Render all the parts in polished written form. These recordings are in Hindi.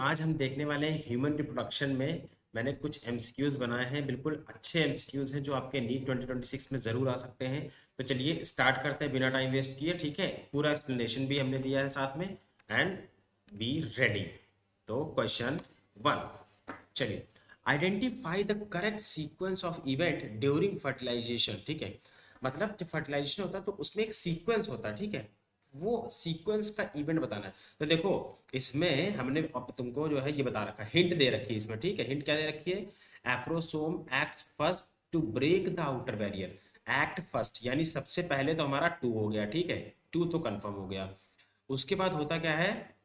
आज हम देखने वाले हैं ह्यूमन रिप्रोडक्शन में। मैंने कुछ एमसीक्यूज बनाए हैं, बिल्कुल अच्छे एमसीक्यूज हैं जो आपके नीट 2026 में ज़रूर आ सकते हैं। तो चलिए स्टार्ट करते हैं बिना टाइम वेस्ट किए। ठीक है, पूरा एक्सप्लेनेशन भी हमने दिया है साथ में। And be ready. तो क्वेश्चन वन, चलिए। Identify the correct sequence of event during fertilisation. ठीक है, मतलब जब फर्टिलाइजेशन होता है तो उसमें एक सीक्वेंस होता है। ठीक है, वो सीक्वेंस का इवेंट बताना है। तो देखो, इसमें हमने अब तुमको जो है ये बता रखा है, हिंट दे रखी है इसमें। ठीक है, हिंट क्या दे रखी है? Acrosome act first to break the outer barrier. Act first यानी सबसे पहले तो हमारा टू हो गया। ठीक है, टू तो कंफर्म हो गया। उसके बाद होता क्या है,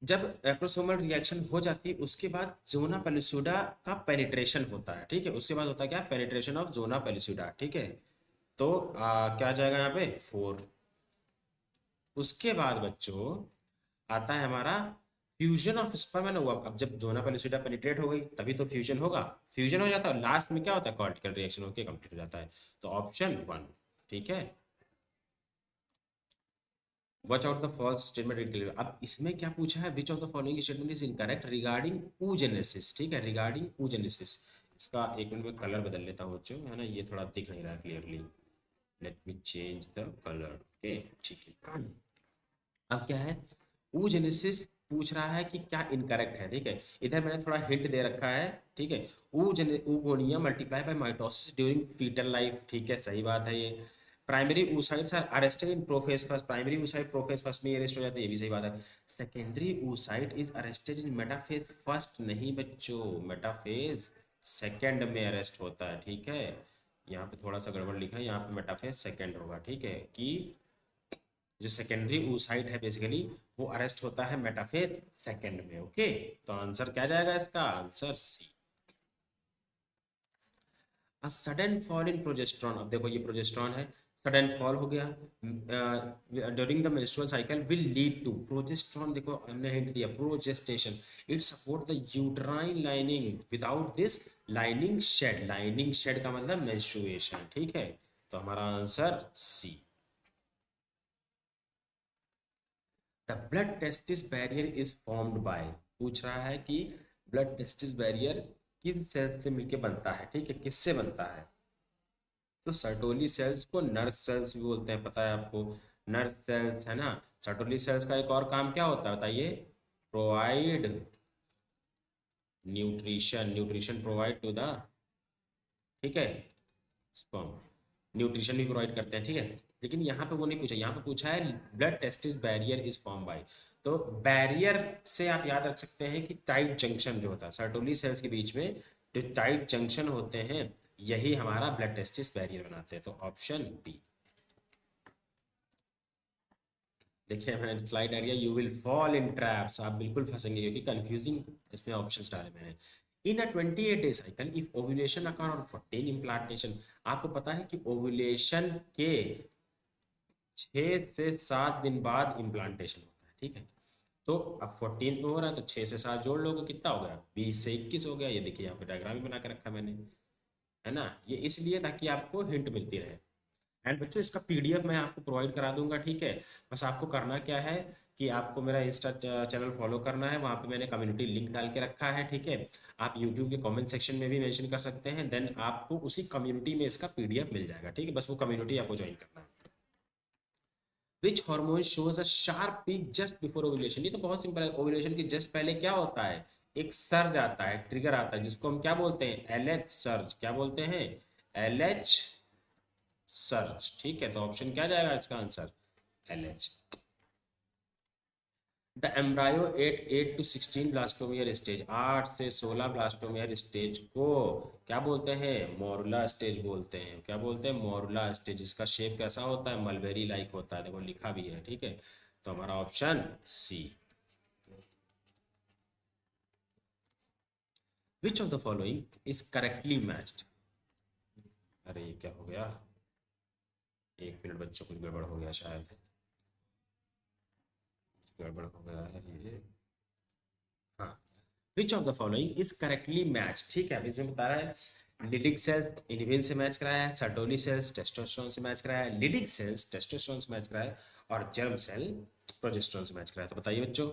जब एक्रोसोमल रिएक्शन हो जाती है उसके बाद जोना पेलिसुडा का पेनिट्रेशन होता है। ठीक है, उसके बाद होता है क्या? Penetration of zona pellucida. ठीक है, तो क्या आ जाएगा यहाँ पे? फोर। उसके बाद बच्चों आता है हमारा fusion of sperm and ovum. अब जब जोना पेलिसिडा पेनिट्रेट हो गई तभी तो फ्यूजन होगा। फ्यूजन हो जाता है, लास्ट में क्या होता है? कॉर्टिकल रिएक्शन होकर कंप्लीट हो जाता है। तो ऑप्शन वन। ठीक है, watch out the false statement. अब इसमें क्या पूछा है? Which of the following statement is incorrect regarding oogenesis। ठीक है, रिगार्डिंग oogenesis। इसका एक मिनट में कलर बदल लेता हूँ बच्चों, है ना, ये थोड़ा दिख नहीं रहा clearly. Let me change the colour. Okay, ठीक है। अब क्या है, oogenesis पूछ रहा है कि क्या इनकरेक्ट है। ठीक है, इधर मैंने थोड़ा हिंट दे रखा है। ठीक है, oogonia multiply by mitosis during foetal life. ठीक है, सही बात है ये। Primary oocytes are arrested in prophase first. Primary oocyte prophase first में अरेस्ट हो जाते हैं, ये भी सही बात है। Secondary oocyte is arrested in metaphase first. नहीं बच्चों, मेटाफेज सेकेंड में अरेस्ट होता है। ठीक है, यहाँ पे थोड़ा सा गड़बड़ लिखा है, यहाँ पे मेटाफेज सेकेंड होगा। ठीक है, कि जो सेकेंडरी oocyte है बेसिकली वो अरेस्ट होता है मेटाफेज सेकेंड में। ओके, तो आंसर क्या जाएगा? इसका answer C. A sudden fall in progesterone. अब देखो ये प्रोजेस्ट्रॉन है, सडन फॉल हो गया during the menstrual cycle will lead to progesterone. देखो हमने हिंट दिया, progestation. It support the uterine lining, without this lining shed. Lining shed का मतलब मेंस्ट्रुएशन। ठीक है, तो हमारा answer C. The blood testis barrier is formed by. पूछ रहा है कि ब्लड टेस्टिस बैरियर किन सेल्स से मिलके बनता है। ठीक है, किससे बनता है? तो सर्टोली सेल्स को नर्स सेल्स भी बोलते हैं, पता है आपको। नर्स सेल्स है ना। सर्टोली सेल्स का एक और काम क्या होता है बताइए? Provide nutrition. Nutrition provide to the, ठीक है, स्पर्म। न्यूट्रिशन भी प्रोवाइड करते हैं। ठीक है, लेकिन यहाँ पे वो नहीं पूछा, यहाँ पे पूछा है blood testis barrier is form by. तो बैरियर से आप याद रख सकते हैं कि टाइट जंक्शन जो होता है सर्टोली सेल्स के बीच में, जो टाइट जंक्शन होते हैं यही हमारा ब्लड टेस्टिस बैरियर बनाते हैं। तो ऑप्शन बी। देखिए मैंने स्लाइड आ गया, you will fall in traps. आप बिल्कुल फंसेंगे क्योंकि कंफ्यूजिंग इसमें ऑप्शंस डाले मैंने। इन अ 28 day cycle if ovulation occur on 14 implantation. आपको पता है कि ओव्यूलेशन के 6 से 7 दिन बाद इम्प्लांटेशन होता है। ठीक है, तो अब 14 को हो रहा है तो 6 से 7 जोड़ लोगे, कितना हो गया? 20 से 21 हो गया। ये देखिए यहाँ पे डायग्राम भी बना के रखा मैंने, है ना। ये इसलिए ताकि आपको हिंट मिलती रहे। एंड बच्चों इसका पीडीएफ मैं आपको प्रोवाइड करा दूंगा। ठीक है, बस आपको करना क्या है कि आपको मेरा इंस्टा चैनल फॉलो करना है, वहाँ पे मैंने कम्युनिटी लिंक डाल के रखा है। ठीक है, आप यूट्यूब के कमेंट सेक्शन में भी मेंशन कर सकते हैं, देन आपको उसी कम्युनिटी में इसका पीडीएफ मिल जाएगा। ठीक है, बस वो कम्युनिटी आपको ज्वाइन करना है। Which hormone shows a sharp peak just before ovulation. ये तो बहुत सिंपल है, ओव्यूलेशन के जस्ट पहले क्या होता है? एक सर्ज आता है, ट्रिगर आता है, जिसको हम क्या बोलते हैं? LH surge. क्या बोलते हैं? LH surge. ठीक है, तो ऑप्शन क्या जाएगा इसका answer? LH. The embryo at 8 to 16 blastomere stage. 8 से 16 ब्लास्टोमियर स्टेज को क्या बोलते हैं? मोरुला स्टेज बोलते हैं। क्या बोलते हैं? Morula stage. इसका शेप कैसा होता है? मलबेरी लाइक होता है, देखो लिखा भी है। ठीक है, तो हमारा option C. Which of the following is correctly matched. अरे ये क्या हो गया? एक मिनट बच्चों, कुछ गड़बड़ हो गया शायद, गड़बड़ हो गया है ये। हाँ, विच of the following is correctly match. ठीक है, अब इसमें बता रहा है लिडिक सेल्स इनहिबिन से मैच कराया है, सर्टोली सेल्स टेस्टोस्टेरोन से मैच कराया है, लिडिक सेल्स टेस्टोस्टेरोन से मैच कराया है, और जर्म सेल प्रोजेस्टेरोन से मैच कराया है। तो बताइए बच्चों।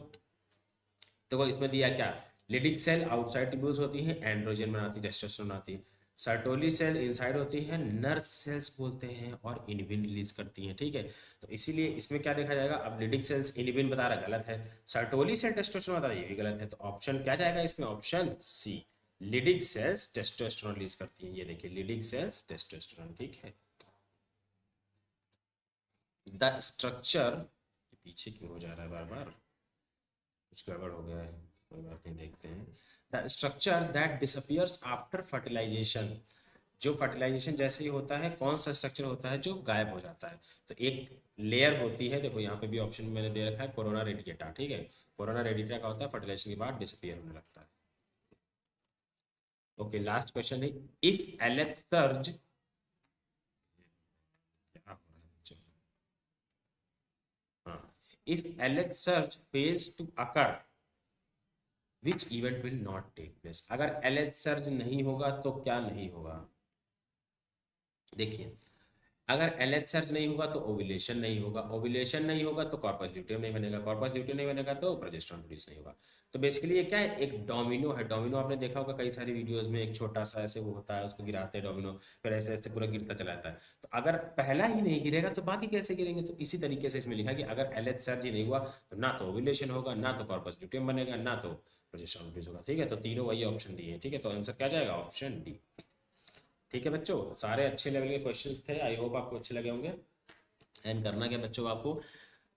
देखो इसमें दिया क्या, लिडिक सेल आउटसाइड ट्यूब्यूल्स होती हैं, एंड्रोजन बनाती है, टेस्टोस्टेरोन बनाती है। सर्टोली सेल इनसाइड होती है, नर्व सेल्स बोलते हैं, और इनहिबिन रिलीज करती हैं, ठीक है। तो इसीलिए इसमें क्या देखा जाएगा, अब लिडिक सेल्स इनहिबिन बता रहा गलत है, सर्टोली सेल टेस्टोस्टेरोन बता रहा ये भी गलत है, तो ऑप्शन क्या जाएगा इसमें, option C, Leydig cells testosterone release करती हैं, ये देखिए लिडिक सेल्स टेस्टोस्टेरोन, ठीक है। द स्ट्रक्चर, पीछे क्यों हो जा रहा है बार बार, कुछ गड़बड़ हो गया है, कोई बात नहीं, देखते हैं। The structure that disappears after fertilisation, जो फर्टिलाइजेशन जैसे ही होता है, कौन सा स्ट्रक्चर होता है जो गायब हो जाता है, तो एक लेयर होती है, देखो यहाँ पे भी ऑप्शन मैंने दे रखा है, कोरोना रेडिएटा, ठीक है। कोरोना रेडिएटा का होता है फर्टिलाइजेशन के बाद डिसअपियर होने लगता है। ओके, लास्ट क्वेश्चन है, इफ एलएच सर्ज, हाँ, if LH surge fails to occur, which event will not take place, अगर एलएच सर्ज नहीं होगा तो क्या नहीं होगा, देखिए, अगर एलएच सर्च नहीं होगा तो ओव्यूलेशन नहीं होगा, ओव्यूलेशन नहीं होगा तो कॉर्पस ल्यूटियम नहीं बनेगा, कॉर्पस ल्यूटियम नहीं बनेगा तो प्रोजेस्टेरॉन प्रोड्यूस नहीं होगा। तो बेसिकली ये क्या है, एक डोमिनो है, डोमिनो आपने देखा होगा कई सारी वीडियोस में, एक छोटा सा ऐसे वो होता है, उसको गिराते हैं डोमिनो, फिर ऐसे ऐसे पूरा गिरता चला जाता है। तो अगर पहला ही नहीं गिरेगा तो बाकी कैसे गिरेंगे, तो इसी तरीके से इसमें लिखा कि अगर एलएच सर्च ही नहीं हुआ तो ना तो ओव्यूलेशन होगा, ना तो कॉर्पस ल्यूटियम बनेगा, ना तो प्रोजेस्टेरॉन प्रोड्यूस होगा, ठीक है। तो तीनों वही ऑप्शन दिए हैं, ठीक है, तो आंसर क्या जाएगा, ऑप्शन डी। ठीक है बच्चों, सारे अच्छे लेवल के क्वेश्चंस थे, आई होप आपको अच्छे लगे होंगे। एंड करना क्या बच्चों, आपको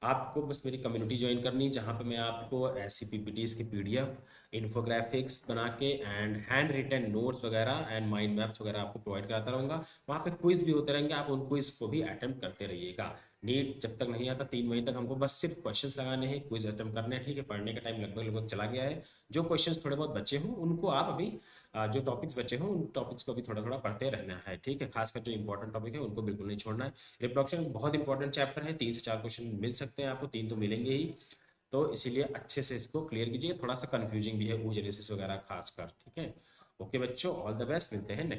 आपको बस मेरी कम्युनिटी ज्वाइन करनी है, जहाँ पे मैं आपको ऐसी पीपीटीज की पीडीएफ, इन्फोग्राफिक्स बना के एंड हैंड रिटन नोट्स वगैरह एंड माइंड मैप्स वगैरह आपको प्रोवाइड कराता रहूँगा। वहाँ पे क्विज भी होते रहेंगे, आप उन क्विज को भी अटेम्प्ट करते रहिएगा। नीट जब तक नहीं आता 3 महीने तक हमको बस सिर्फ क्वेश्चंस लगाने हैं, क्विज अटेम्प्ट करने हैं, ठीक है। पढ़ने का टाइम लगभग लगभग चला गया है। जो क्वेश्चंस थोड़े बहुत बचे हों उनको आप अभी जो टॉपिक्स बचे हों उन टॉपिक्स को भी थोड़ा थोड़ा पढ़ते रहना है, ठीक है। खासकर जो इंपॉर्टेंट टॉपिक है उनको बिल्कुल नहीं छोड़ना है। रिप्रोडक्शन बहुत इंपॉर्टेंट चैप्टर है, 3 से 4 क्वेश्चन मिल सकते हैं आपको, 3 तो मिलेंगे ही, तो इसीलिए अच्छे से इसको क्लियर कीजिए। थोड़ा सा कंफ्यूजिंग भी है oogenesis वगैरह खासकर, ठीक है। ओके बच्चों, ऑल द बेस्ट, मिलते हैं नेक्स्ट।